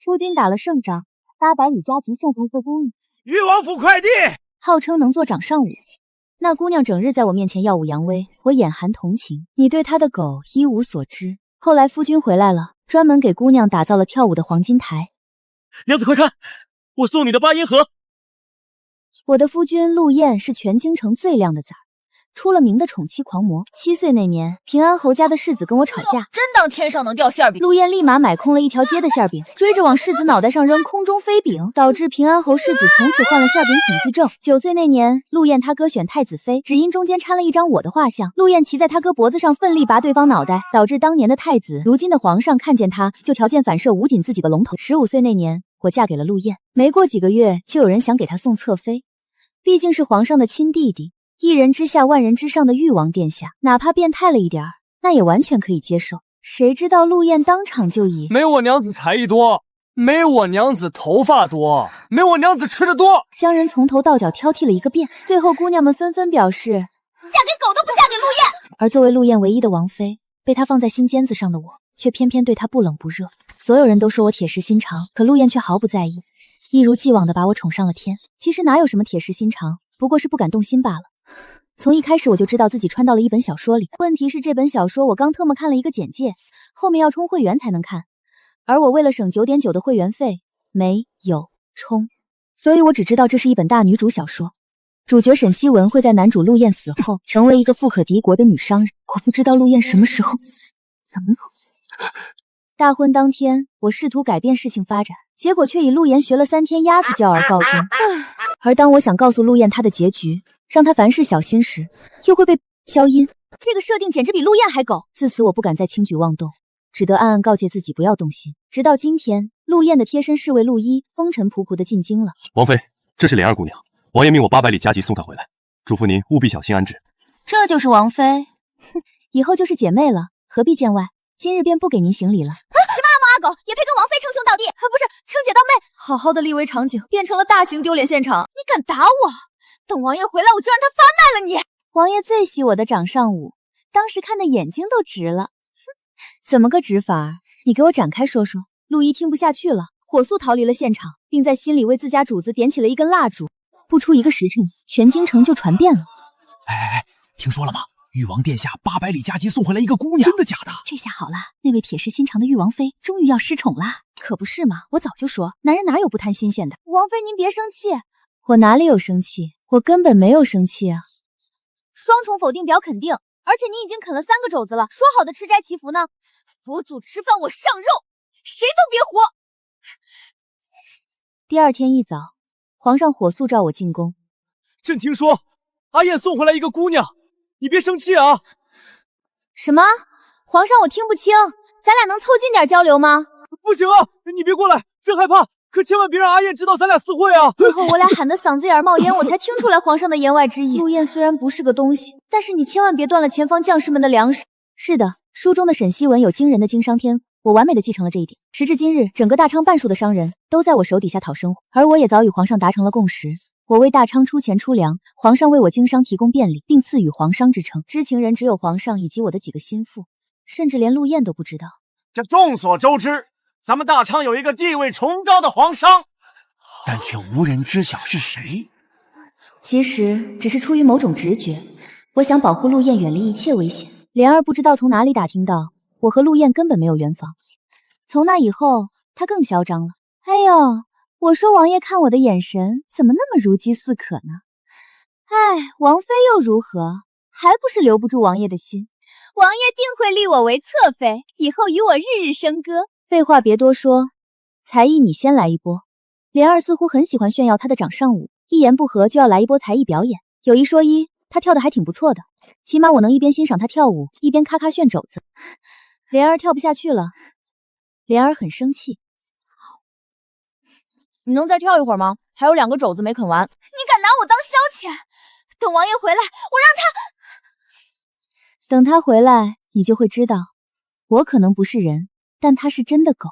出軍打了勝仗，800里加急送回个姑娘。誉王府快遞，号稱能做掌上舞。那姑娘整日在我面前耀武扬威，我眼含同情。你对她的狗一无所知。后来夫君回来了，专门给姑娘打造了跳舞的黄金台。娘子快看，我送你的8音盒。我的夫君陆燕是全京城最靓的崽儿，出了名的宠妻狂魔。7岁那年，平安侯家的世子跟我吵架，真当天上能掉馅饼。陆燕立马买空了一条街的馅饼，追着往世子脑袋上扔，空中飞饼，导致平安侯世子从此患了馅饼恐惧症。9岁那年，陆燕他哥选太子妃，只因中间摻了一张我的畫像，陸燕骑在他哥脖子上奮力拔对方腦袋，導致當年的太子，如今的皇上看見他就條件反射捂緊自己的龍頭。15歲那年，我嫁給了陸燕，沒過幾個月就有人想給他送側妃，畢竟是皇上的親弟弟，一人之下萬人之上的誉王殿下，哪怕變態了一點兒，那也完全可以接受。誰知道陸燕當場就以沒我娘子才藝多，沒我娘子頭髮多，沒我娘子吃的多，將人從頭到腳挑剔了一個遍。最後姑娘們紛紛表示，嫁給狗都不嫁給陸燕。而作為陸燕唯一的王妃，被她放在心尖子上的我，卻偏偏對她不冷不熱。所有人都說我鐵石心腸，可陸燕卻毫不在意，一如既往地把我寵上了天。其實哪有什麼鐵石心腸，不過是不敢動心罷了。從一開始我就知道自己穿到了一本小說裡，問題是這本小說我剛特麼看了一個簡介，後面要充會員才能看，而我為了省9.9的會員費，沒有充，所以我只知道這是一本大女主小說，主角沈西文會在男主陸燕死後成為一個富可敵國的女商人。我不知道陸燕什麼時候怎麼死。大婚當天，我試圖改變事情發展，結果卻以陸妍學了3天鴨子叫而告終。而當我想告訴陸燕她的結局，讓她凡事小心時，又會被消音。這個設定簡直比陸燕還狗。自此我不敢再輕舉妄動，只得暗暗告誡自己不要動心。直到今天，陸燕的貼身侍衛陸一風塵僕僕地進京了。王妃，這是蓮兒姑娘，王爺命我800里加急送她回來，囑咐您務必小心安置。這就是王妃，哼，以後就是姐妹了，何必見外？今日便不給您行禮了。什麼阿貓阿狗也配跟王妃稱兄道弟？不是稱姐道妹？好好的立威場景變成了大型丟臉現場。你敢打我？等王爺回來，我就讓他發賣了你。王爺最喜我的掌上舞，當時看的眼睛都直了。哼，怎麼個直法？你給我展開說說。陸一聽不下去了，火速逃離了現場，並在心裡為自家主子點起了一根蠟燭。不出一個時辰，全京城就傳遍了。哎，聽說了嗎？誉王殿下800里加急送回來一個姑娘，真的假的？這下好了，那位鐵石心腸的誉王妃終於要失寵了。可不是嘛，我早就說，男人哪有不貪新鮮的。王妃您別生氣。我哪裡有生氣？我根本沒有生氣啊。雙重否定表肯定，而且你已經啃了3個肘子了，說好的吃齋祈福呢？佛祖吃飯我上肉，誰都別活。第二天一早，皇上火速召我進宮。朕聽說阿燕送回來一個姑娘，你別生氣啊。什麼？皇上我聽不清，咱倆能湊近點交流嗎？不行啊，你別過來，朕害怕，可千萬別讓阿燕知道咱倆私會啊。最後我倆喊得嗓子眼冒煙，我才聽出來皇上的言外之意。陸燕雖然不是個東西，但是你千萬別斷了前方將士們的糧食。是的，書中的沈西文有驚人的經商天賦，我完美的繼承了這一點。時至今日，整個大昌半數的商人都在我手底下討生活，而我也早與皇上達成了共識。我為大昌出錢出糧，皇上為我經商提供便利，並賜予皇商之稱。知情人只有皇上以及我的幾個心腹，甚至連陸燕都不知道。這眾所周知，咱們大昌有一個地位崇高的皇商，但卻無人知曉是誰。其實只是出於某種直覺，我想保護陸燕遠離一切危險。蓮兒不知道從哪裡打聽到，我和陸燕根本沒有圓房。從那以後，她更囂張了。哎呦，我說王爺看我的眼神怎麼那麼如飢似渴呢？哎，王妃又如何？還不是留不住王爺的心。王爺定會立我為側妃，以後與我日日笙歌。廢話別多說，才藝你先來一波。蓮兒似乎很喜歡炫耀她的掌上舞，一言不合就要來一波才藝表演。有一說一，她跳得還挺不錯的，起碼我能一邊欣賞她跳舞，一邊咔咔炫肘子。蓮兒跳不下去了，蓮兒很生氣。你能再跳一會兒嗎？還有2個肘子沒啃完。你敢拿我當消遣？等王爺回來，我讓他……等他回來，你就會知道，我可能不是人，但他是真的狗。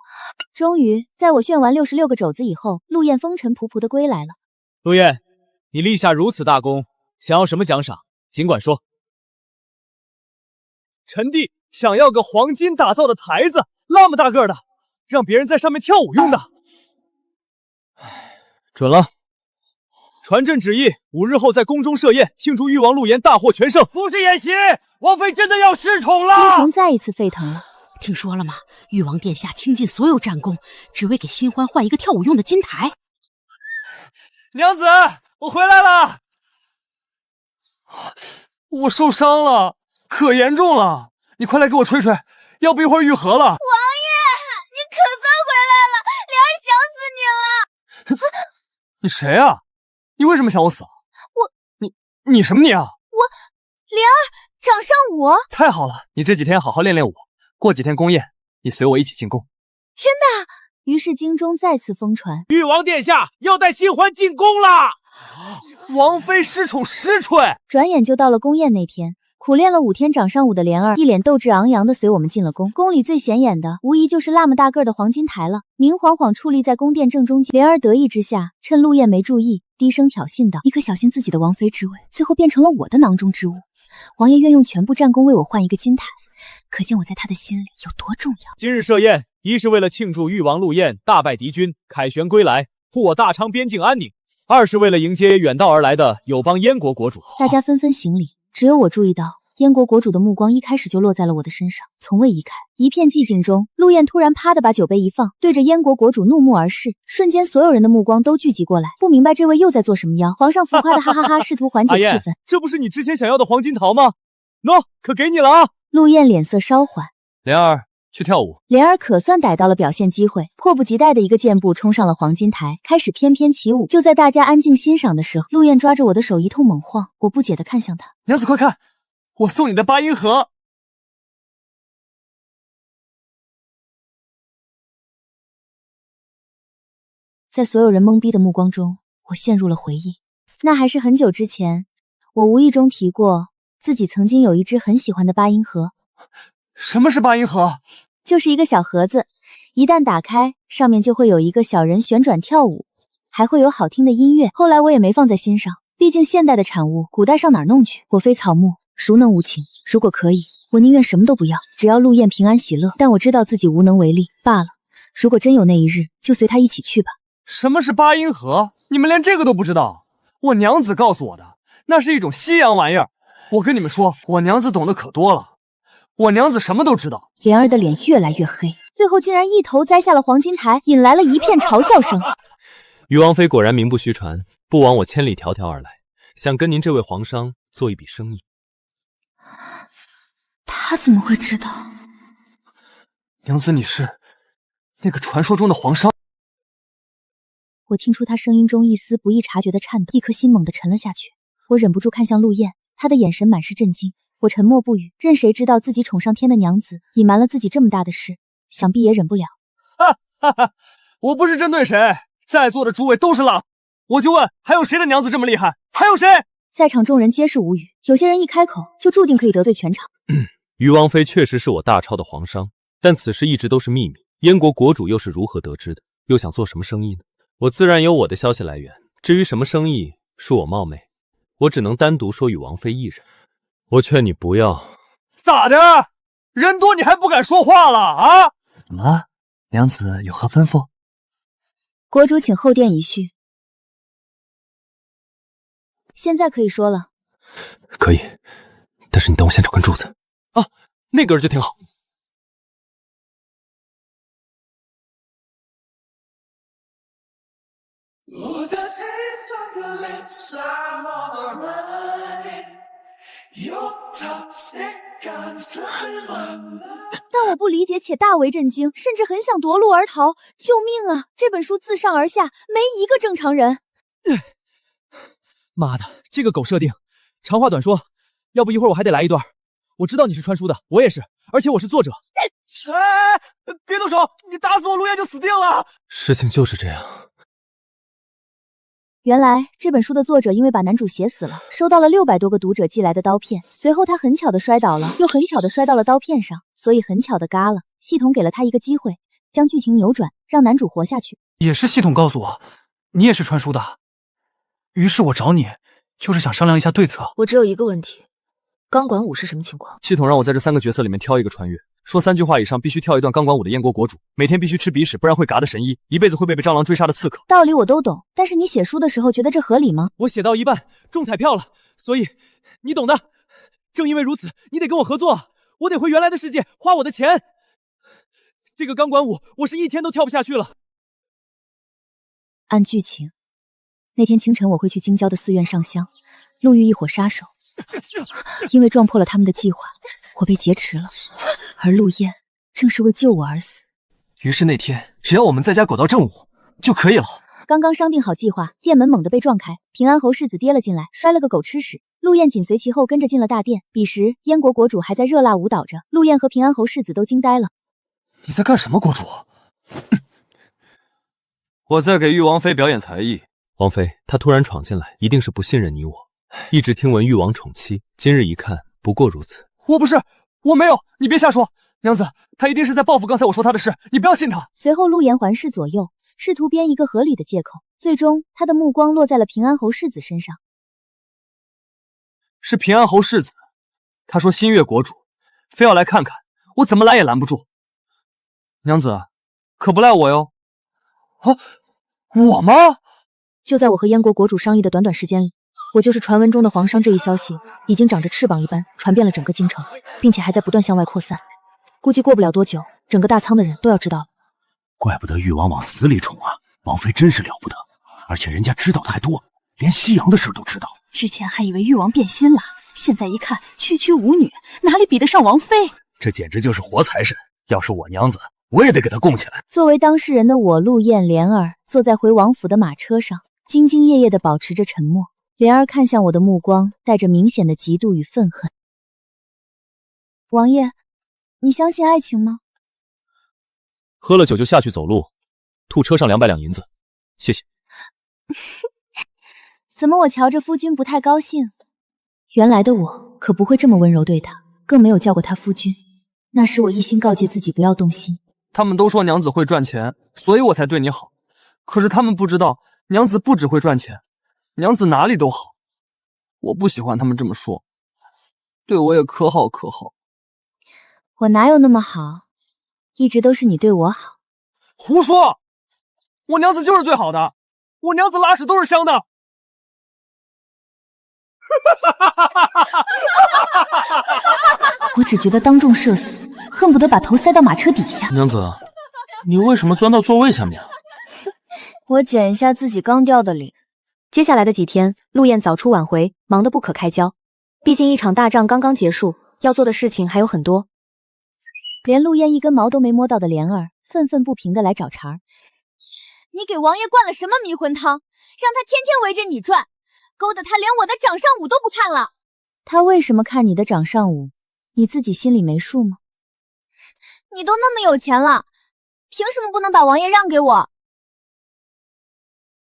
終於，在我炫完66個肘子以後，陸燕風塵僕僕地歸來了。陸燕，你立下如此大功，想要什麼獎賞，儘管說。臣弟想要個黃金打造的台子，那麼大個的，讓別人在上面跳舞用的。准了。傳朕旨意，5日後在宮中設宴，慶祝誉王陸延大獲全勝。不是演習，王妃真的要失寵了。京城再一次沸騰了。听說了吗？誉王殿下傾盡所有戰功，只為給新歡換一個跳舞用的金台。娘子，我回來了。我受傷了，可嚴重了，你快來給我吹吹，要不一會兒癒合了。王爺，你可算回來了，蓮兒想死你了。你誰啊？你為什麼想我死？你什麼你啊？蓮兒掌上舞。太好了，你這幾天好好練練舞，過幾天宮宴，你隨我一起進宮。真的？於是京中再次瘋傳，誉王殿下要帶新歡進宮了。王妃失寵實錘。轉眼就到了宮宴那天，苦練了5天掌上舞的蓮兒一臉鬥志昂揚的隨我們進了宮。宮裡最顯眼的無疑就是那麼大個的黃金台了，明晃晃矗立在宮殿正中間。蓮兒得意之下，趁陸燕沒注意，低聲挑釁道：“你可小心自己的王妃之位，最後變成了我的囊中之物。王爺願用全部戰功為我換一個金台，可見我在他的心裡有多重要。”今日設宴，一是為了慶祝誉王陸燕大敗敵軍，凱旋歸來，護我大昌邊境安寧；二是為了迎接遠道而來的友邦燕國國主。大家紛紛行禮，只有我注意到燕國國主的目光一開始就落在了我的身上，從未移開。一片寂靜中，陸燕突然啪的把酒杯一放，對着燕國國主怒目而視。瞬間，所有人的目光都聚集過來，不明白這位又在做什麼妖。皇上浮誇的哈哈哈，試圖緩解氣氛。這不是你之前想要的黃金桃嗎？喏，可給你了啊！陸燕臉色稍緩，蓮兒去跳舞。蓮兒可算逮到了表現機會，迫不及待的一個箭步衝上了黃金台，開始翩翩起舞。就在大家安靜欣賞的時候，陸燕抓着我的手一通猛晃，我不解地看向他：“娘子，快看，我送你的八音盒。”在所有人懵逼的目光中，我陷入了回憶。那還是很久之前，我無意中提過自己曾經有一隻很喜歡的八音盒。什麼是八音盒？就是一個小盒子，一旦打開，上面就會有一個小人旋轉跳舞，還會有好聽的音樂。後來我也沒放在心上，畢竟現代的產物，古代上哪兒弄去？我非草木，孰能無情？如果可以，我寧願什麼都不要，只要陸燕平安喜樂。但我知道自己無能為力罷了。如果真有那一日，就隨他一起去吧。什麼是八音盒？你們連這個都不知道？我娘子告訴我的，那是一種西洋玩意兒。我跟你們說，我娘子懂得可多了，我娘子什麼都知道。蓮兒的臉越來越黑，最後竟然一頭栽下了黃金台，引來了一片嘲笑聲。余王妃果然名不虛傳，不枉我千里迢迢而來，想跟您這位皇商做一筆生意。他怎麼會知道？娘子，你是那個傳說中的皇商？我聽出他聲音中一絲不易察覺的顫抖，一顆心猛地沉了下去。我忍不住看向陸燕，她的眼神滿是震驚。我沉默不語，任誰知道自己寵上天的娘子隱瞞了自己這麼大的事，想必也忍不了。哈哈，我不是針對誰，在座的諸位都是狼。我就問，還有誰的娘子這麼厲害？還有誰？在場眾人皆是無語，有些人一開口就注定可以得罪全場。余王妃確實是我大超的皇商，但此事一直都是秘密，燕國國主又是如何得知的？又想做什麼生意呢？我自然有我的消息來源，至於什麼生意，恕我冒昧，我只能單獨說與王妃一人。我勸你不要。咋的？人多你還不敢說話了啊？怎麼了？娘子有何吩咐？國主請後殿一敘。現在可以說了。可以，但是你等我先找根柱子。啊，那根就挺好。但我不理解且大为震驚，甚至很想夺路而逃。救命啊！这本書自上而下沒一個正常人。媽的，這個狗設定！長話短說，要不一會兒我還得來一段。我知道你是傳書的，我也是，而且我是作者。別動手！你打死我，陸燕就死定了。事情就是這樣。原來這本書的作者因為把男主寫死了，收到了600多個讀者寄來的刀片，隨後他很巧的摔倒了，又很巧的摔到了刀片上，所以很巧的嘎了。系統給了他一個機會，將劇情扭轉，讓男主活下去。也是系統告訴我，你也是傳書的，於是我找你，就是想商量一下對策。我只有一個問題，鋼管舞是什麼情況？系統讓我在這3個角色裡面挑一個穿越，說3句話以上必須跳一段鋼管舞的燕国国主，每天必須吃鼻屎，不然会嘎的神医，一辈子会被蟑螂追杀的刺客。道理我都懂，但是你写书的时候觉得这合理吗？我写到一半中彩票了，所以你懂的。正因为如此，你得跟我合作，我得回原来的世界花我的钱。这个钢管舞我是一天都跳不下去了。按剧情，那天清晨我会去京郊的寺院上香，路遇一伙杀手，因为撞破了他们的計劃，我被劫持了，而陆燕正是為救我而死。於是那天只要我們在家苟到正午就可以了。剛剛商定好計劃，殿門猛地被撞開，平安侯世子跌了進來，摔了個狗吃屎。陸燕緊隨其後跟着進了大殿。彼時燕國國主還在熱辣舞蹈着，陸燕和平安侯世子都驚呆了。你在幹什麼，國主？我在給玉王妃表演才藝。王妃，她突然闖進來，一定是不信任你我。一直聽聞玉王寵妻，今日一看，不過如此。我不是，我沒有，你別瞎說。娘子，她一定是在報復剛才我說她的事，你不要信她。隨後陸燕環視左右，試圖編一個合理的借口，最終他的目光落在了平安侯世子身上。是平安侯世子，他說新月國主非要來看看，我怎麼攔也攔不住。娘子，可不賴我喲。啊，我嗎？就在我和燕國國主商議的短短時間裡，我就是傳聞中的皇商，這一消息已經長着翅膀一般傳遍了整個京城，並且還在不斷向外擴散。估計過不了多久，整個大倉的人都要知道了。怪不得玉王往死裡寵啊，王妃真是了不得，而且人家知道的還多，連西洋的事都知道。之前還以為玉王變心了，現在一看區區舞女，哪裡比得上王妃？這簡直就是活財神，要是我娘子，我也得給她供起來。作為當事人的我，陸燕、蓮兒坐在回王府的馬車上，兢兢業業地保持着沉默。蓮兒看向我的目光帶着明顯的嫉妒與憤恨。王爺，你相信愛情嗎？喝了酒就下去走路，吐車上200兩銀子，謝謝。怎麼我瞧着夫君不太高興？原來的我可不會這麼溫柔對他，更沒有叫過他夫君。那時我一心告誡自己不要動心。他們都說娘子會賺錢，所以我才對你好。可是他們不知道，娘子不只會賺錢，娘子哪裡都好。我不喜歡他們這麼說，對我也可好可好。我哪有那麼好？一直都是你對我好。胡說！我娘子就是最好的，我娘子拉屎都是香的。我只覺得當眾社死，恨不得把頭塞到馬車底下。娘子，你為什麼鑽到座位下面？我撿一下自己剛掉的臉。接下來的幾天，陸燕早出晚回，忙得不可開交。畢竟一場大仗剛剛結束，要做的事情還有很多。連陸燕一根毛都沒摸到的蓮兒，憤憤不平地來找茬兒。你給王爺灌了什麼迷魂湯，讓他天天圍着你轉，勾得他連我的掌上舞都不看了。他為什麼看你的掌上舞？你自己心裡沒數嗎？你都那麼有錢了，憑什麼不能把王爺讓給我？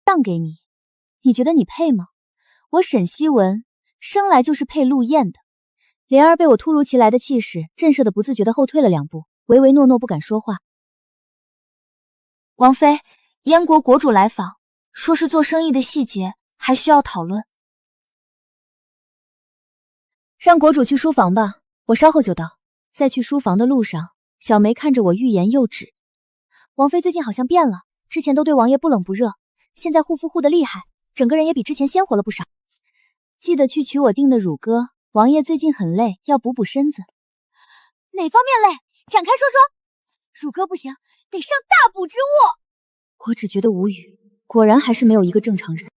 讓給你？你覺得你配嗎？我沈西文生來就是配陸燕的。蓮兒被我突如其來的氣勢震懾得不自覺地後退了2步，唯唯諾諾不敢說話。王妃，燕國國主來訪，說是做生意的細節，還需要討論。讓國主去書房吧，我稍後就到。在去書房的路上，小梅看着我欲言又止。王妃最近好像變了，之前都對王爺不冷不熱，現在護膚護得厲害，整個人也比之前鮮活了不少。記得去取我訂的乳鴿，王爺最近很累，要補補身子。哪方面累？展開說說。乳鴿不行，得上大補之物。我只覺得無語，果然還是沒有一個正常人。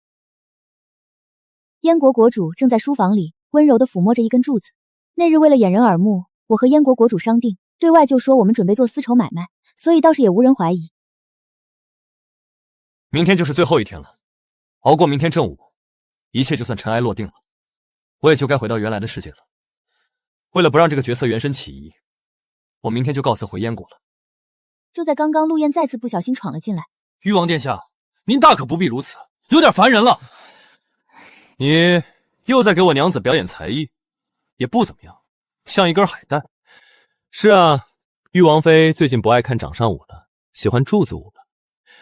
燕國國主正在書房裡溫柔地撫摸着一根柱子。那日為了掩人耳目，我和燕國國主商定，對外就說我們準備做絲綢買賣，所以倒是也無人懷疑。明天就是最後一天了，熬過明天正午，一切就算塵埃落定了，我也就該回到原來的世界了。為了不讓這個角色原身起疑，我明天就告辭回燕國了。就在剛剛，陸燕再次不小心闖了進來。玉王殿下，您大可不必如此，有點煩人了。你又在給我娘子表演才藝，也不怎麼樣，像一根海帶。是啊，玉王妃最近不愛看掌上舞了，喜歡柱子舞了。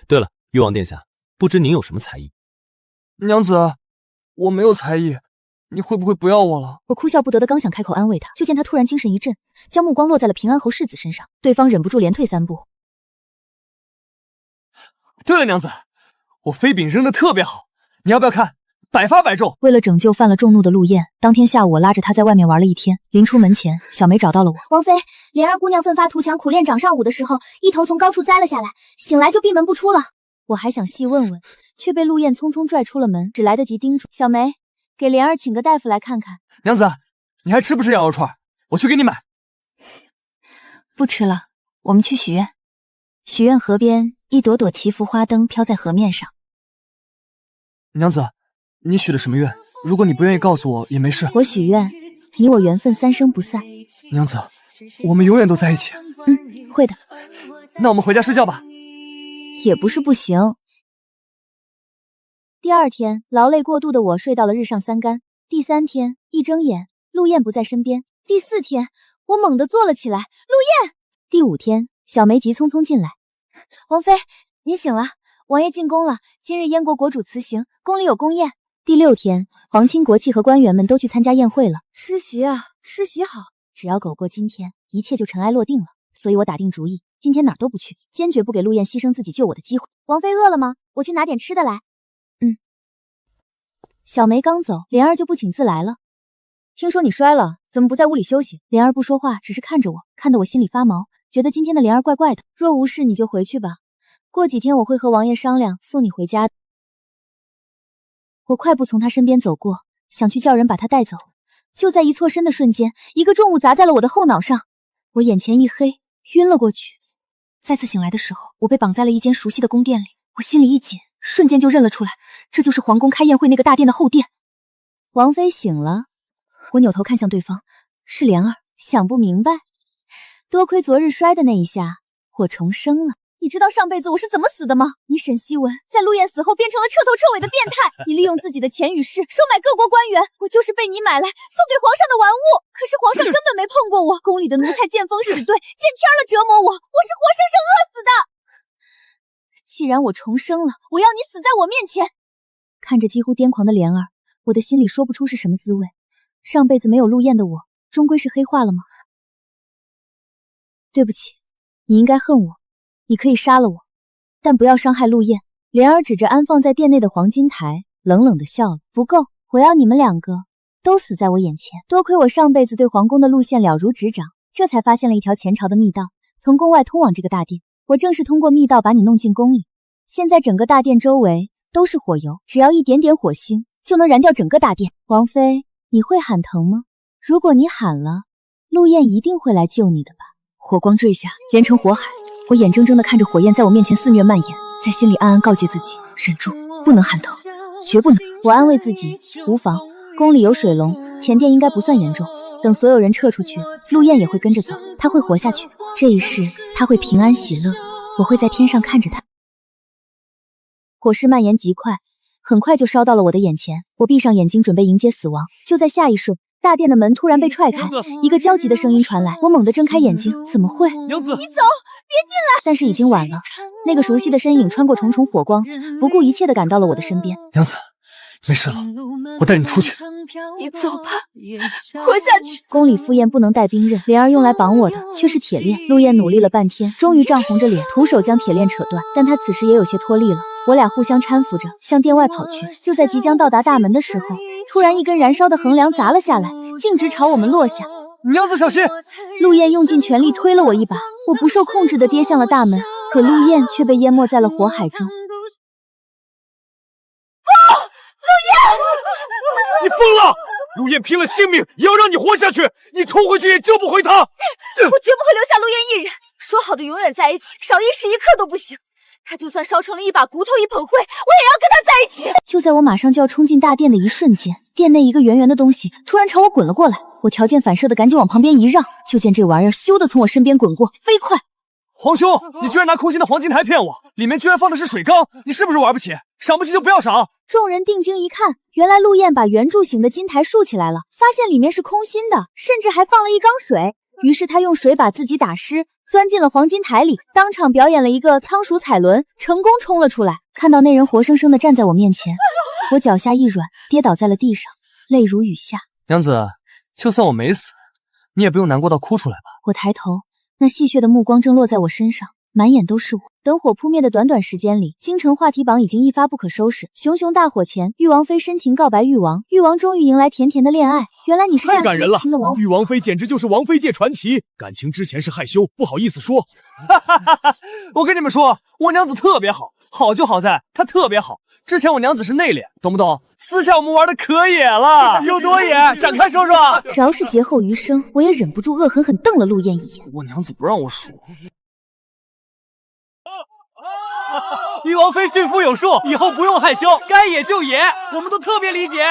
對了，玉王殿下，不知您有什麼才藝？娘子，我沒有才藝，你會不會不要我了？我哭笑不得的剛想開口安慰他，就見他突然精神一振，將目光落在了平安侯世子身上，對方忍不住連退3步。對了，娘子，我飛饼扔得特別好，你要不要看？百發百中。為了拯救犯了众怒的陸燕，當天下午我拉着她在外面玩了一天。臨出門前，小梅找到了我。王妃，蓮兒姑娘奮發圖強，苦練掌上舞的時候，一頭從高處栽了下來，醒來就閉門不出了。我還想細問問，卻被陸燕匆匆拽出了門，只來得及叮囑小梅，給蓮兒請個大夫來看看。娘子，你還吃不吃羊肉串？我去給你買。不吃了，我们去許願。許願河邊，一朵朵祈福花燈飄在河面上。娘子，你許的什麼願？如果你不願意告訴我也沒事。我許願，你我緣分3生不散。娘子，我們永遠都在一起。會的。那我們回家睡覺吧。也不是不行。第2天，勞累過度的我睡到了日上3竿。第3天，一睜眼，陸燕不在身邊。第4天，我猛地坐了起來，陸燕。第5天，小梅急匆匆進來。王妃，您醒了，王爺進宮了。今日燕國國主辭行，宮裡有宮宴。第6天，皇親國戚和官員們都去參加宴會了。吃席啊，吃席好。只要苟過今天，一切就塵埃落定了。所以我打定主意，今天哪兒都不去，堅決不給陸燕犧牲自己救我的機會。王妃餓了嗎？我去拿點吃的來。小梅剛走，蓮兒就不請自來了。聽說你摔了，怎麼不在屋裡休息？蓮兒不說話，只是看着我，看得我心裡發毛，覺得今天的蓮兒怪怪的。若無事，你就回去吧。過幾天我會和王爺商量，送你回家的。我快步從他身邊走過，想去叫人把他帶走。就在一錯身的瞬間，一個重物砸在了我的後腦上，我眼前一黑，暈了過去。再次醒來的時候，我被綁在了一間熟悉的宮殿裡，我心裡一緊，瞬間就認了出來，這就是皇宮開宴會那個大殿的後殿。王妃醒了，我扭頭看向對方，是蓮兒。想不明白，多虧昨日摔的那一下，我重生了。你知道上輩子我是怎麼死的嗎？你沈西文在陸燕死後變成了徹頭徹尾的變態，你利用自己的錢與勢收買各國官員，我就是被你買來送給皇上的玩物。可是皇上根本沒碰過我，宮裡的奴才見風使舵，見天了折磨我，我是活生生餓死的。既然我重生了，我要你死在我面前。看着幾乎癲狂的蓮兒，我的心裡說不出是什麼滋味。上輩子沒有陸燕的我，終歸是黑化了嗎？對不起，你應該恨我，你可以殺了我，但不要傷害陸燕。蓮兒指着安放在殿內的黃金台，冷冷地笑了。不夠，我要你們2個都死在我眼前。多虧我上輩子對皇宮的路線了如指掌，這才發現了一條前朝的密道，從宮外通往這個大殿。我正是通過密道把你弄進宮裡，現在整個大殿周圍都是火油，只要一點點火星就能燃掉整個大殿。王妃，你會喊疼嗎？如果你喊了，陸燕一定會來救你的吧。火光墜下，連成火海，我眼睜睜地看着火焰在我面前肆虐蔓延，在心裡暗暗告誡自己，忍住，不能喊疼，絕不能。我安慰自己，無妨，宮裡有水龍，前殿應該不算嚴重，等所有人撤出去，陸燕也會跟着走，她會活下去，這一世她會平安喜樂，我會在天上看着她。火勢蔓延極快，很快就燒到了我的眼前，我閉上眼睛準備迎接死亡。就在下一瞬，大殿的門突然被踹開，一個焦急的聲音傳來，我猛地睜開眼睛，怎麼會？娘子，你走，別進來！但是已經晚了，那個熟悉的身影穿過重重火光，不顧一切地趕到了我的身邊。娘子，沒事了，我帶你出去。你走吧，活下去。宮裡赴宴不能帶兵刃，蓮兒用來綁我的卻是鐵鏈。陸燕努力了半天，終於漲紅着臉，徒手將鐵鏈扯斷，但她此時也有些脫力了。我倆互相搀扶着向殿外跑去，就在即將到達大門的時候，突然一根燃燒的橫梁砸了下來，徑直朝我們落下。娘子小心！陸燕用盡全力推了我一把，我不受控制地跌向了大門，可陸燕卻被淹沒在了火海中。你瘋了！陸燕拼了性命也要讓你活下去，你衝回去也救不回她。我絕不會留下陸燕一人，說好的永遠在一起，少一時一刻都不行。他就算燒成了一把骨頭一捧灰，我也要跟他在一起。就在我馬上就要衝進大殿的一瞬間，殿內一個圓圓的東西突然朝我滾了過來，我條件反射的趕緊往旁邊一讓，就見這玩意兒咻的從我身邊滾過，飛快。皇兄，你居然拿空心的黃金台騙我，裡面居然放的是水缸，你是不是玩不起？賞不起就不要賞。眾人定睛一看，原來陸燕把圓柱形的金台豎起來了，發現裡面是空心的，甚至還放了一缸水。於是他用水把自己打濕，鑽進了黃金台裡，當場表演了一個倉鼠踩輪，成功衝了出來。看到那人活生生的站在我面前，我腳下一軟，跌倒在了地上。淚如雨下。娘子，就算我没死，你也不用难过到哭出來吧。我抬頭，那戲謔的目光正落在我身上，滿眼都是我。等火撲滅的短短時間裡，京城話題榜已經一發不可收拾。熊熊大火前，玉王妃深情告白玉王，玉王終於迎來甜甜的戀愛。原來你是這樣痴情的王妃。玉王妃簡直就是王妃界傳奇，感情之前是害羞，不好意思說。我跟你們說，我娘子特別好，好就好在她特別好。之前我娘子是內敛，懂不懂？私下我們玩的可野了，有多野？展開說说。饒是劫後余生，我也忍不住惡狠狠瞪了陸燕一眼。我娘子不讓我说。玉王妃驯服有术，以後不用害羞，該野就野，我們都特別理解。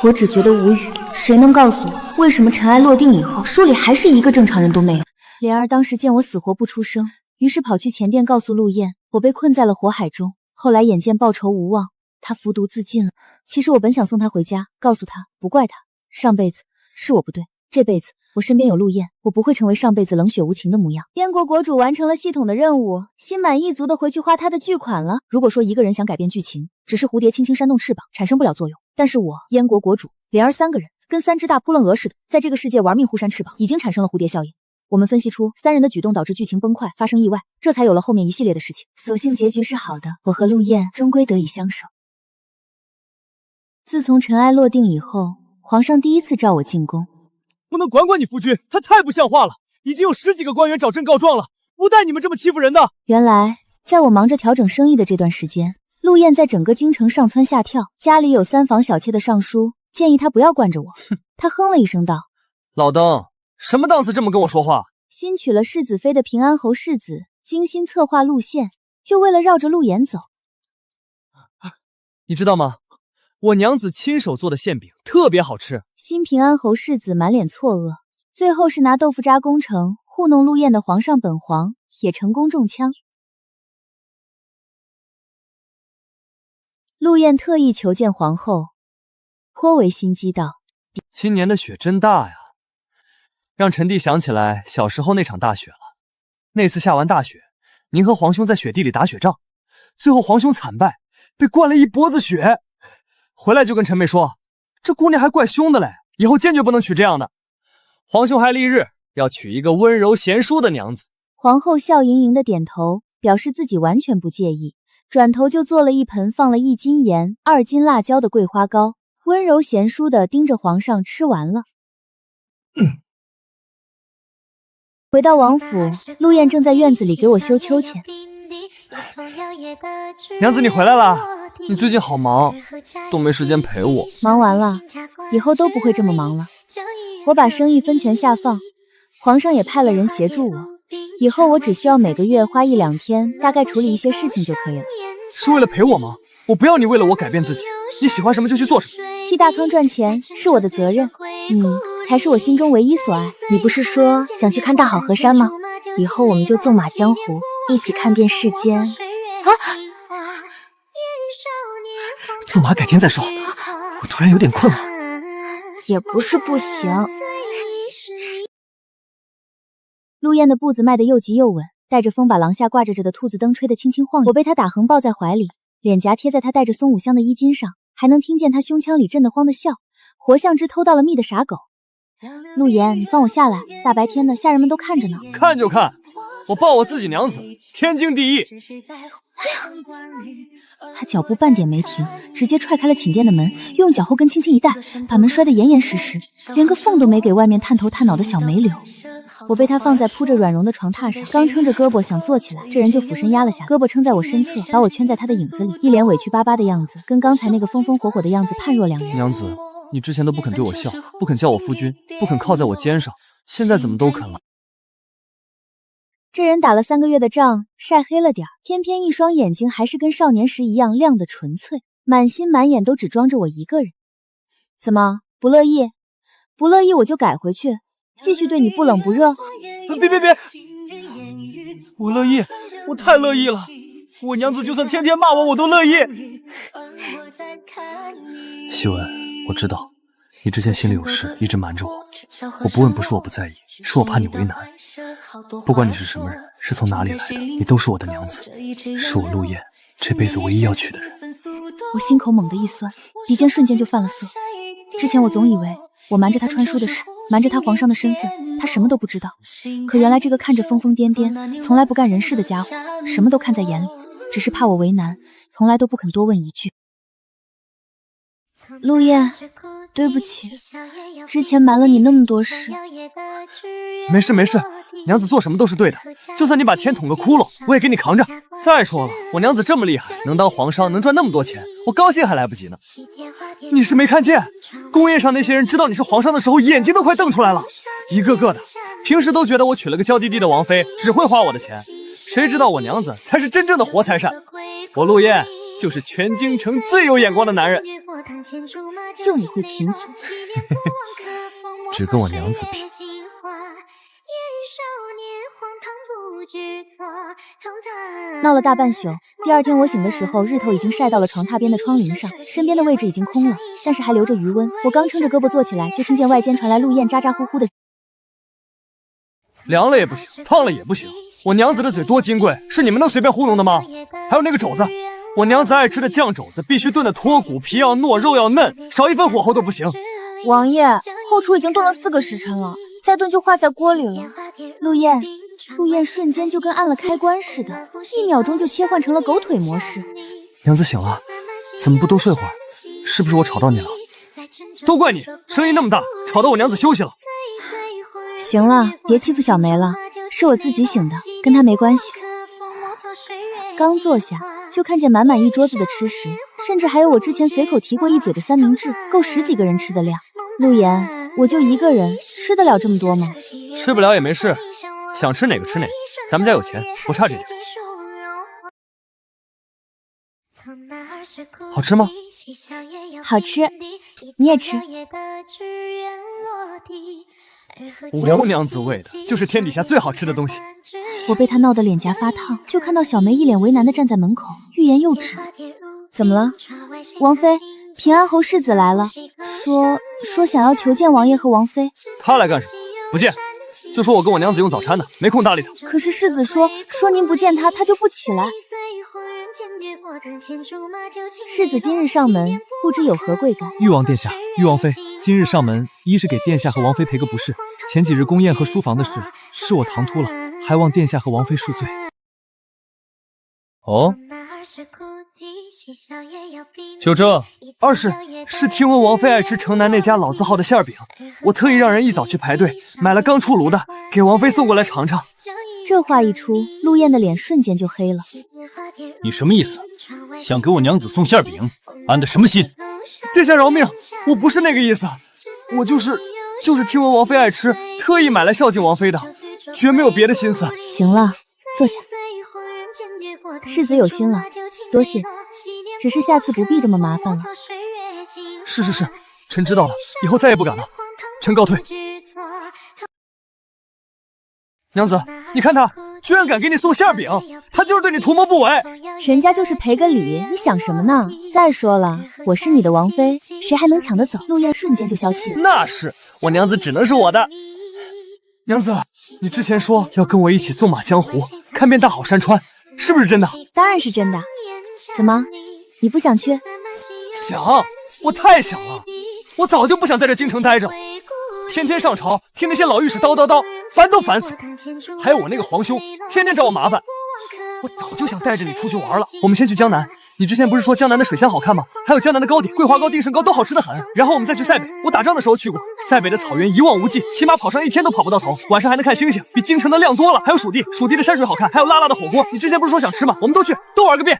我只覺得無語，誰能告訴我，為什麼塵埃落定以後，書裡還是一個正常人都沒有？蓮兒當時見我死活不出聲，於是跑去前殿告訴陸燕，我被困在了火海中。後來眼見報仇無望，她服毒自盡了。其實我本想送她回家，告訴她不怪她，上輩子是我不對，這輩子我身邊有陸燕，我不會成為上輩子冷血無情的模樣。燕國國主完成了系統的任務，心滿意足的回去花他的巨款了。如果說一個人想改變劇情，只是蝴蝶輕輕扇動翅膀，產生不了作用。但是我燕國國主蓮兒三個人跟三只大撲棱蛾似的，在這個世界玩命互扇翅膀，已經產生了蝴蝶效應。我們分析出三人的舉動導致劇情崩壞，發生意外，這才有了後面一系列的事情。所幸結局是好的，我和陸燕終歸得以相守。自從塵埃落定以後，皇上第一次召我進宮。不能管管你夫君，他太不像話了，已經有10幾個官員找朕告狀了，不帶你們這麼欺負人的。原來在我忙着調整生意的這段時間，陸燕在整個京城上蹿下跳，家裡有3房小妾的上書建議他不要慣着我。他哼了一聲道：老登，什麼檔次這麼跟我說話？新娶了世子妃的平安侯世子精心策劃路線，就為了繞着路沿走。你知道嗎？我娘子親手做的餡餅特別好吃。新平安侯世子滿臉錯愕，最後是拿豆腐渣攻城，糊弄陸燕的皇上本皇也成功中槍。陸燕特意求見皇後，頗為心激道：今年的雪真大呀，讓臣弟想起來小時候那場大雪了。那次下完大雪，您和皇兄在雪地裡打雪仗，最後皇兄慘敗，被灌了一脖子血。回來就跟臣妹說，這姑娘還怪兇的嘞，以後堅決不能娶這樣的。皇兄還立日要娶一個溫柔賢淑的娘子。皇后笑盈盈的點頭，表示自己完全不介意，轉頭就做了一盆放了1斤鹽、2斤辣椒的桂花糕，溫柔賢淑的盯着皇上吃完了。回到王府，陸燕正在院子裡給我修秋千。娘子，你回來了。你最近好忙，都沒時間陪我。忙完了，以後都不會這麼忙了。我把生意分權下放，皇上也派了人協助我。以後我只需要每個月花1、2天，大概處理一些事情就可以了。是為了陪我嗎？我不要你為了我改變自己，你喜歡什麼就去做什麼。替大康賺錢是我的責任，你才是我心中唯一所愛。你不是說想去看大好河山嗎？以後我們就縱馬江湖，一起看遍世間。啊！縱馬改天再說，我突然有點困了。也不是不行。陸燕的步子邁得又急又穩，帶着風把廊下掛着的兔子燈吹得輕輕晃悠。我被她打橫抱在懷裡，臉頰貼在她帶着松五香的衣襟上，還能聽見她胸腔裡震得慌的笑，活像只偷到了蜜的傻狗。陸言，你放我下來，大白天的，下人們都看着呢。看就看，我抱我自己娘子，天經地義。他腳步半點沒停，直接踹開了寢殿的門，用腳後跟輕輕一帶，把門摔得嚴嚴實實，連個縫都沒給外面探頭探腦的小梅留。我被他放在鋪着軟絨的床榻上，剛撐着胳膊想坐起來，這人就俯身壓了下來，胳膊撐在我身側，把我圈在他的影子裡，一臉委屈巴巴的樣子，跟剛才那個風風火火的樣子判若兩人。娘子，你之前都不肯對我笑，不肯叫我夫君，不肯靠在我肩上，現在怎麼都肯了？這人打了3個月的仗，曬黑了點兒，偏偏一雙眼睛還是跟少年時一樣亮得純粹，滿心滿眼都只裝着我一個人。怎麼不樂意？不樂意我就改回去，繼續對你不冷不熱。別！我樂意，我太樂意了。我娘子就算天天罵我，我都樂意。希文，我知道你之前心裡有事，一直瞞着我。我不問不是我不在意，是我怕你為難。不管你是什麼人，是從哪裡來的，你都是我的娘子，是我陸燕這輩子唯一要娶的人。我心口猛地一酸，鼻尖瞬間就泛了澀。之前我總以为我瞞着他穿书的事，瞞着他皇上的身份，他什么都不知道。可原来这個看着瘋瘋癲癲，從來不幹人事的家伙，什麼都看在眼裡，只是怕我為難，從來都不肯多問一句。陸燕，對不起，之前瞞了你那麼多事。沒事沒事，娘子做什麼都是對的，就算你把天捅個窟窿，我也給你扛着。再說了，我娘子這麼厲害，能當皇上，能賺那麼多錢，我高興還來不及呢。你是沒看見，宮宴上那些人知道你是皇上的時候，眼睛都快瞪出來了，一個個的。平時都覺得我娶了個嬌滴滴的王妃，只會花我的錢，誰知道我娘子才是真正的活財神。我陸燕就是全京城最有眼光的男人。就你會貧嘴。只跟我娘子比。鬧了大半宿，第二天我醒的時候，日頭已經曬到了床榻邊的窗欞上，身邊的位置已經空了，但是還留着餘溫。我剛撐着胳膊坐起來，就聽見外間傳來陸燕咋咋呼呼的。涼了也不行，燙了也不行。我娘子的嘴多金貴，是你們能隨便糊弄的嗎？還有那個肘子，我娘子愛吃的醬肘子必須燉的脫骨，皮要糯，肉要嫩，少一分火候都不行。王爺，後廚已經燉了4個時辰了，再燉就化在鍋裡了。陸燕瞬間就跟按了開關似的，1秒鐘就切換成了狗腿模式。娘子醒了，怎麼不多睡會兒？是不是我吵到你了？都怪你，聲音那麼大，吵到我娘子休息了。行了，別欺負小梅了，是我自己醒的，跟她沒關係。剛坐下，就看見滿滿一桌子的吃食，甚至還有我之前隨口提過一嘴的三明治，夠10幾個人吃的量。陸言，我就一個人，吃得了這麼多嗎？吃不了也沒事，想吃哪個吃哪個，咱們家有錢，不差這點。好吃嗎？好吃，你也吃。我娘子餵的就是天底下最好吃的東西。我被他鬧得臉頰發燙，就看到小梅一臉為難地站在門口，欲言又止。怎麼了？王妃，平安侯世子來了，說想要求見王爺和王妃。他來幹什麼？不見，就說我跟我娘子用早餐呢，沒空搭理他。可是世子說您不見他，他就不起來。世子今日上門，不知有何貴幹？玉王殿下，玉王妃，今日上門，一是給殿下和王妃賠個不是，前幾日宮宴和書房的事，是我唐突了，還望殿下和王妃恕罪。哦，就這。二是聽聞王妃愛吃城南那家老字號的餡餅，我特意讓人一早去排隊，買了剛出爐的，給王妃送過來嘗嘗。這話一出，陸燕的臉瞬間就黑了。你什麼意思？想給我娘子送餡餅？安的什麼心？殿下饒命，我不是那個意思，我就是聽聞王妃愛吃，特意買來孝敬王妃的，絕沒有別的心思。行了，坐下。世子有心了，多謝。只是下次不必這麼麻煩了。是，臣知道了，以後再也不敢了。臣告退。娘子，你看他居然敢給你送餡餅，他就是對你圖謀不軌。人家就是賠個禮，你想什麼呢？再說了，我是你的王妃，誰還能搶得走？陸燕瞬間就消氣了。那是，我娘子只能是我的。娘子，你之前說要跟我一起縱馬江湖，看遍大好山川，是不是真的？當然是真的。怎麼，你不想去？想，我太想了。我早就不想在這京城待着，天天上朝聽那些老御史叨叨叨，煩都煩死。還有我那個皇兄，天天找我麻煩。我早就想帶着你出去玩了。我們先去江南，你之前不是說江南的水鄉好看嗎？還有江南的糕點，桂花糕、定勝糕都好吃得很。然後我們再去塞北，我打仗的時候去過，塞北的草原一望無際，起碼跑上一天都跑不到頭，晚上還能看星星，比京城的亮多了。還有蜀地的山水好看，還有辣辣的火鍋，你之前不是說想吃嗎？我們都去，都玩個遍。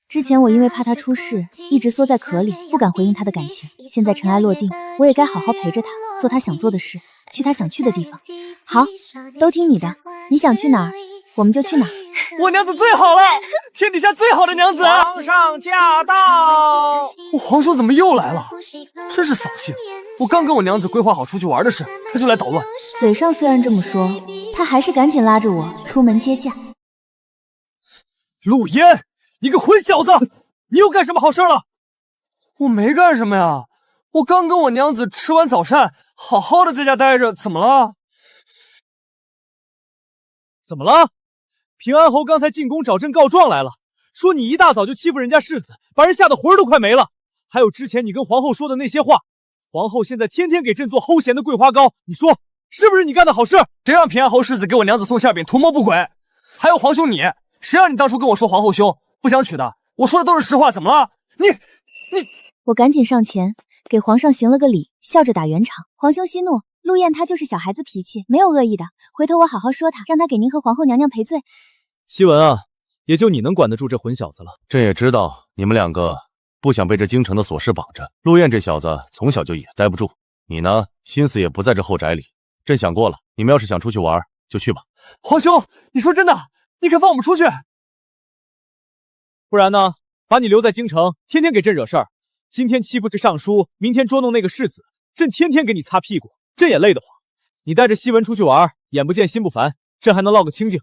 之前我因為怕他出事，一直縮在殼裡，不敢回應他的感情。現在塵埃落定，我也該好好陪着他，做他想做的事，去他想去的地方。好，都聽你的，你想去哪兒，我們就去哪兒。我娘子最好了，天底下最好的娘子。皇上駕到！我皇兄怎麼又來了？真是掃興！我剛跟我娘子規劃好出去玩的事，他就來搗亂。嘴上雖然這麼說，他還是趕緊拉着我出門接駕。陸燕，你個混小子，你又幹什麼好事了？我沒幹什麼呀，我剛跟我娘子吃完早膳，好好的在家待着，怎麼了？怎麼了？平安侯剛才進宮找朕告狀來了，說你一大早就欺負人家世子，把人嚇得魂兒都快沒了，還有之前你跟皇後說的那些話。皇后现在天天给朕做齁咸的桂花糕，你說是不是你干的好事？谁让平安侯世子给我娘子送馅饼，图谋不轨？还有皇兄你，谁让你当初跟我说皇后凶，不想娶的？我说的都是實話，怎麼了？你，我趕緊上前給皇上行了個禮，笑着打圓場。皇兄息怒，陸燕她就是小孩子脾氣，沒有惡意的。回頭我好好說她，讓她給您和皇後娘娘賠罪。希文啊，也就你能管得住這混小子了。朕也知道你們兩個不想被這京城的瑣事綁着。陸燕這小子從小就也待不住，你呢，心思也不在這後宅裡。朕想過了，你們要是想出去玩，就去吧。皇兄，你說真的？你肯放我們出去？不然呢？把你留在京城，天天給朕惹事兒。今天欺負這尚書，明天捉弄那個世子，朕天天給你擦屁股，朕也累得慌。你帶着希文出去玩，眼不見心不煩，朕還能落個清靜。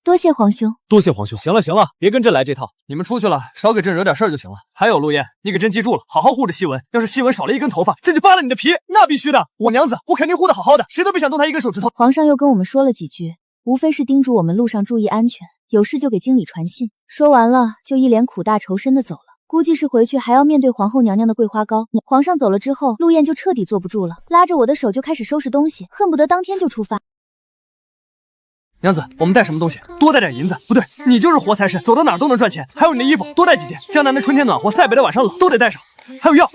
多謝皇兄，多謝皇兄。行了行了，別跟朕來這套。你們出去了，少給朕惹點事兒就行了。還有陸燕，你給朕記住了，好好護着希文。要是希文少了一根頭髮，朕就扒了你的皮。那必須的，我娘子，我肯定護得好好的，誰都別想動她一根手指頭。皇上又跟我們說了幾句，無非是叮囑我們路上注意安全，有事就給經理傳信。說完了，就一臉苦大仇深的走了。估計是回去還要面對皇後娘娘的桂花糕。皇上走了之後，陸燕就徹底坐不住了，拉着我的手就開始收拾東西，恨不得當天就出發。娘子，我們帶什麼東西？多帶點銀子。不對，你就是活財神，走到哪兒都能賺錢。還有你的衣服，多帶幾件。江南的春天暖和，塞北的晚上冷，都得帶上。還有藥，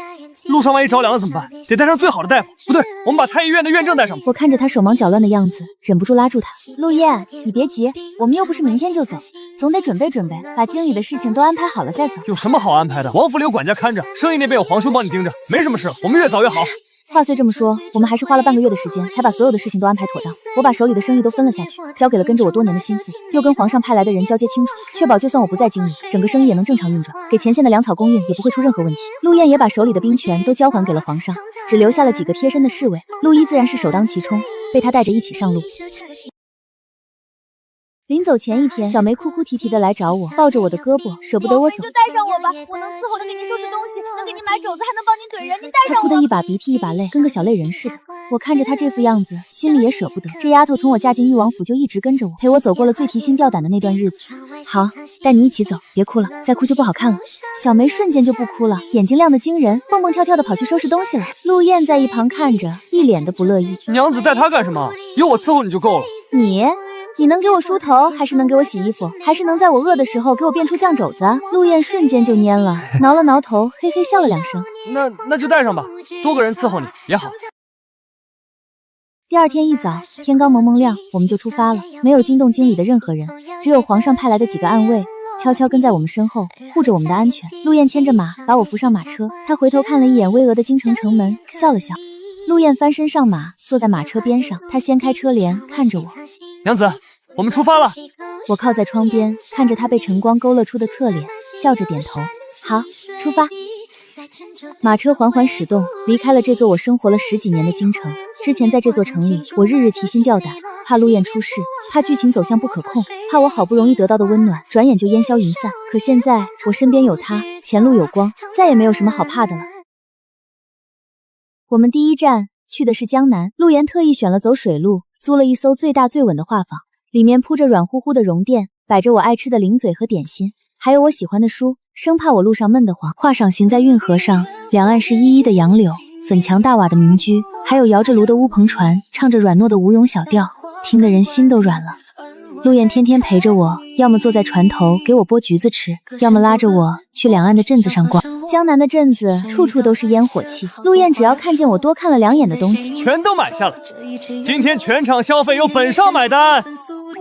路上萬一着涼了怎麼辦？得帶上最好的大夫。不对，我們把太醫院的院正帶上。我看着他手忙腳亂的樣子，忍不住拉住他。陸燕，你別急，我們又不是明天就走，總得準備準備，把經理的事情都安排好了再走。有什麼好安排的？王府裡有管家看着，生意那邊有皇兄幫你盯着，沒什麼事了。我們越早越好。話雖這麼說，我們還是花了半個月的時間，才把所有的事情都安排妥當。我把手裡的生意都分了下去，交給了跟着我多年的心腹，又跟皇上派來的人交接清楚，確保就算我不在京裡，整個生意也能正常運轉，給前線的糧草供應也不會出任何問題。陸燕也把手裡的兵權都交還給了皇上，只留下了幾個貼身的侍衛。陸一自然是首當其衝，被他帶着一起上路。臨走前一天，小梅哭哭啼啼的來找我，抱着我的胳膊，捨不得我走。就帶上我吧，我能伺候的給您收拾東西，能給您買肘子，還能幫您懟人，您帶上我。她哭得一把鼻涕一把淚，跟個小淚人似的。我看着她這副樣子，心裡也捨不得。這丫頭從我嫁進裕王府就一直跟着我，陪我走過了最提心吊膽的那段日子。好，帶你一起走，別哭了，再哭就不好看了。小梅瞬間就不哭了，眼睛亮得驚人，蹦蹦跳跳的跑去收拾東西了。陸燕在一旁看着，一臉的不樂意。娘子帶她幹什麼？有我伺候你就夠了。你能給我梳頭，還是能給我洗衣服，還是能在我餓的時候給我變出醬肘子啊？陸燕瞬間就蔫了，挠了挠頭，嘿嘿笑了兩聲。那就帶上吧，多個人伺候你也好。第二天一早，天剛蒙蒙亮，我們就出發了，沒有驚動京裡的任何人，只有皇上派來的幾個暗衛，悄悄跟在我們身後，護着我們的安全。陸燕牽着馬，把我扶上馬車，她回頭看了一眼巍峨的京城城門，笑了笑。陸燕翻身上馬，坐在馬車邊上，她掀開車簾，看着我。娘子，我們出發了。我靠在窗邊，看着她被晨光勾勒出的側臉，笑着點頭。好，出發。馬車緩緩駛動，離開了這座我生活了10幾年的京城。之前在這座城裡，我日日提心吊膽，怕陸燕出事，怕劇情走向不可控，怕我好不容易得到的溫暖轉眼就烟消雲散。可現在，我身邊有她，前路有光，再也沒有什麼好怕的了。我們第一站去的是江南，陸妍特意選了走水路，租了一艘最大最穩的畫舫，裡面鋪着軟乎乎的絨墊，擺着我愛吃的零嘴和點心，還有我喜歡的書，生怕我路上悶得慌。畫舫行在運河上，兩岸是依依的楊柳，粉牆大瓦的民居，還有搖着蘆的烏篷船，唱着軟糯的吳榮小調，聽得人心都軟了。陸妍天天陪着我，要麼坐在船頭給我剝橘子吃，要麼拉着我去兩岸的鎮子上逛。江南的鎮子處處都是煙火氣，陸燕只要看見我多看了2眼的東西，全都買下了。今天全場消費由本少買單。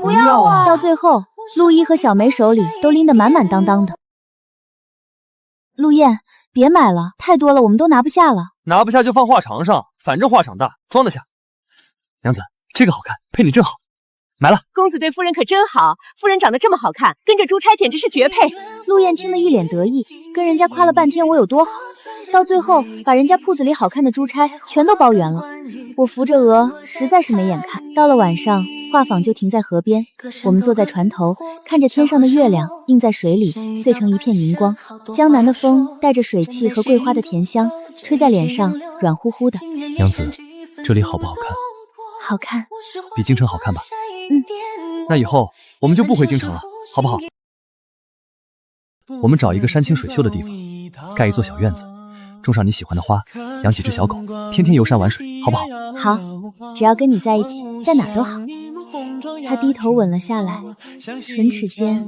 不要啊！到最後，陸一和小梅手裡都拎得滿滿當當的。陸燕，別買了，太多了，我們都拿不下了。拿不下就放畫場上，反正畫場大，裝得下。娘子，這個好看，配你正好。買了。公子对夫人可真好，夫人長得這麼好看，跟着珠釵簡直是絕配。陸燕聽得一臉得意，跟人家誇了半天我有多好，到最後把人家鋪子裡好看的珠釵全都包圓了。我扶着額，實在是沒眼看。到了晚上，畫舫就停在河邊，我們坐在船頭，看着天上的月亮映在水裡，碎成一片銀光。江南的風帶着水汽和桂花的甜香，吹在臉上，軟乎乎的。娘子，這裡好不好看？好看，比京城好看吧？那以後我們就不回京城了，好不好？我們找一個山清水秀的地方，蓋一座小院子，種上你喜歡的花，養幾隻小狗，天天遊山玩水，好不好？好，只要跟你在一起，在哪兒都好。他低頭吻了下來，唇齒間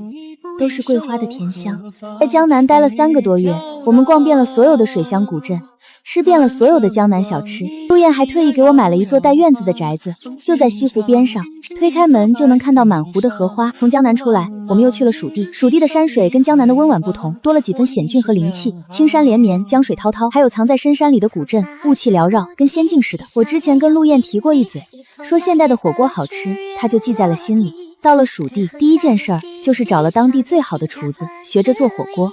都是桂花的甜香。在江南待了3個多月，我們逛遍了所有的水鄉古鎮，吃遍了所有的江南小吃。陸燕還特意給我買了一座帶院子的宅子，就在西湖邊上，推開門就能看到滿湖的荷花。從江南出來，我們又去了蜀地。蜀地的山水跟江南的溫婉不同，多了幾分險峻和靈氣，青山連綿，江水滔滔，還有藏在深山裡的古鎮，霧氣繚繞，跟仙境似的。我之前跟陸燕提過一嘴，說現代的火鍋好吃，他就記在了心裡。到了蜀地，第一件事兒就是找了当地最好的廚子，學着做火鍋。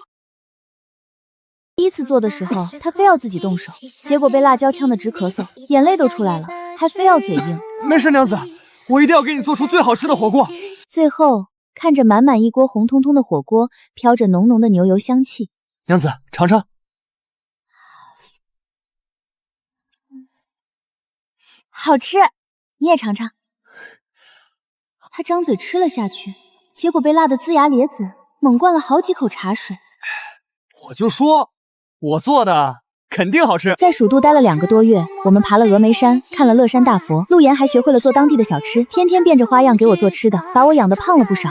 第一次做的时候，他非要自己動手，結果被辣椒嗆得直咳嗽，眼淚都出來了，還非要嘴硬。沒事，娘子，我一定要給你做出最好吃的火鍋。最後看着滿滿一鍋紅彤彤的火鍋，飄着濃濃的牛油香氣。娘子，嘗嘗。好吃，你也嘗嘗。他張嘴吃了下去，結果被辣得齜牙咧嘴，猛灌了好幾口茶水。我就說，我做的肯定好吃。在蜀度待了2個多月，我們爬了峨眉山，看了樂山大佛，陸妍還學會了做當地的小吃，天天變着花樣給我做吃的，把我養得胖了不少。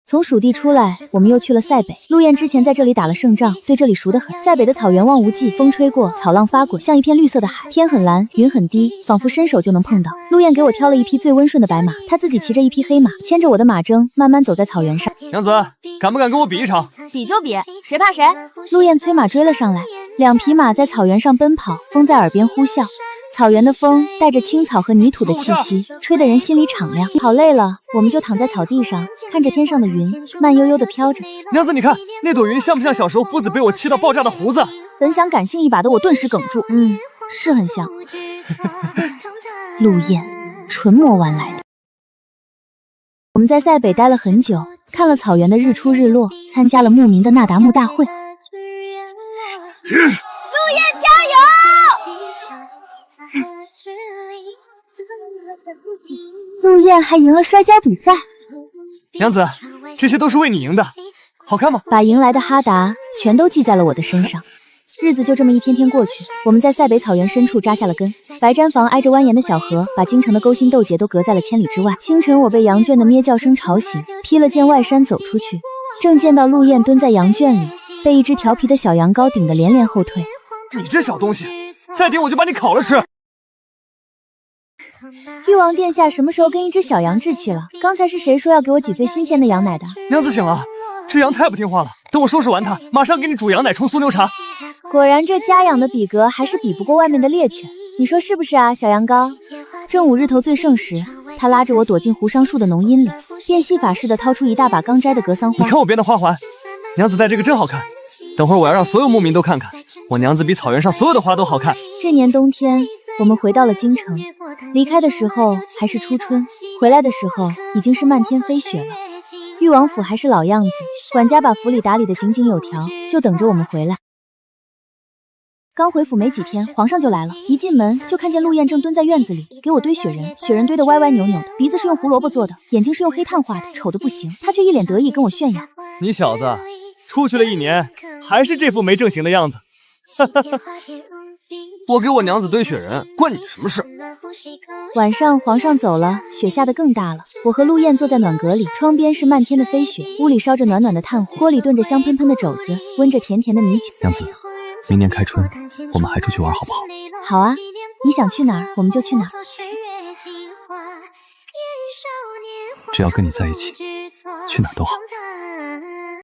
從蜀地出來，我們又去了塞北。陸燕之前在這裡打了勝仗，對這裡熟得很。塞北的草原望無際，風吹過，草浪發滾，像一片綠色的海。天很藍，雲很低，仿佛伸手就能碰到。陸燕給我挑了一匹最溫順的白馬，她自己騎着一匹黑馬，牽着我的馬逕，慢慢走在草原上。娘子，敢不敢跟我比一場？比就比，誰怕誰？陸燕催馬追了上來，2匹馬在草原上奔跑，風在耳邊呼嘯。草原的風帶着青草和泥土的氣息，吹得人心裡敞亮。好累了，我們就躺在草地上，看着天上的雲慢悠悠地飄着。娘子，你看那朵雲像不像小時候夫子被我气到爆炸的鬍子？本想感性一把的我頓時哽住，是很像。陸燕，純魔玩來的。我們在塞北待了很久，看了草原的日出日落，參加了牧民的那達慕大會。陸燕加油！陸燕還贏了摔跤比賽。娘子，這些都是為你贏的，好看嗎？把贏來的哈達全都記在了我的身上。日子就這麼一天天過去，我們在塞北草原深處扎下了根。白氈房挨着蜿蜒的小河，把京城的勾心鬥角都隔在了千里之外。清晨，我被羊圈的咩叫聲吵醒，披了件外衫走出去，正見到陸燕蹲在羊圈裡，被一隻調皮的小羊羔頂得連連後退。你這小東西，再頂我就把你烤了吃！玉王殿下什麼時候跟一隻小羊置氣了？剛才是誰說要給我擠最新鮮的羊奶的？娘子醒了，這羊太不聽話了。等我收拾完它，馬上給你煮羊奶沖酥牛茶。果然這家養的比格還是比不過外面的獵犬，你說是不是啊，小羊羔？正午日頭最盛時，他拉着我躲進胡桑樹的濃蔭裡，變戲法似的掏出一大把剛摘的格桑花。你看我編的花環，娘子戴這個真好看。等會兒我要讓所有牧民都看看，我娘子比草原上所有的花都好看。這年冬天，我們回到了京城，離開的時候還是初春，回來的時候已經是漫天飛雪了。裕王府還是老樣子，管家把府裡打理得井井有條，就等着我們回來。剛回府沒幾天，皇上就來了。一進門就看見陸燕正蹲在院子裡給我堆雪人，雪人堆得歪歪扭扭的，鼻子是用胡蘿蔔做的，眼睛是用黑炭畫的，醜得不行。他卻一臉得意跟我炫耀：“你小子出去了1年，還是這副沒正形的樣子。”哈哈哈。我給我娘子堆雪人，關你什麼事？晚上皇上走了，雪下得更大了。我和陸燕坐在暖閣裡，窗邊是漫天的飛雪，屋裡燒着暖暖的炭火，鍋裡燉着香噴噴的肘子，溫着甜甜的米酒。娘子，明年開春我們還出去玩好不好？好啊，你想去哪兒我們就去哪兒。只要跟你在一起，去哪兒都好。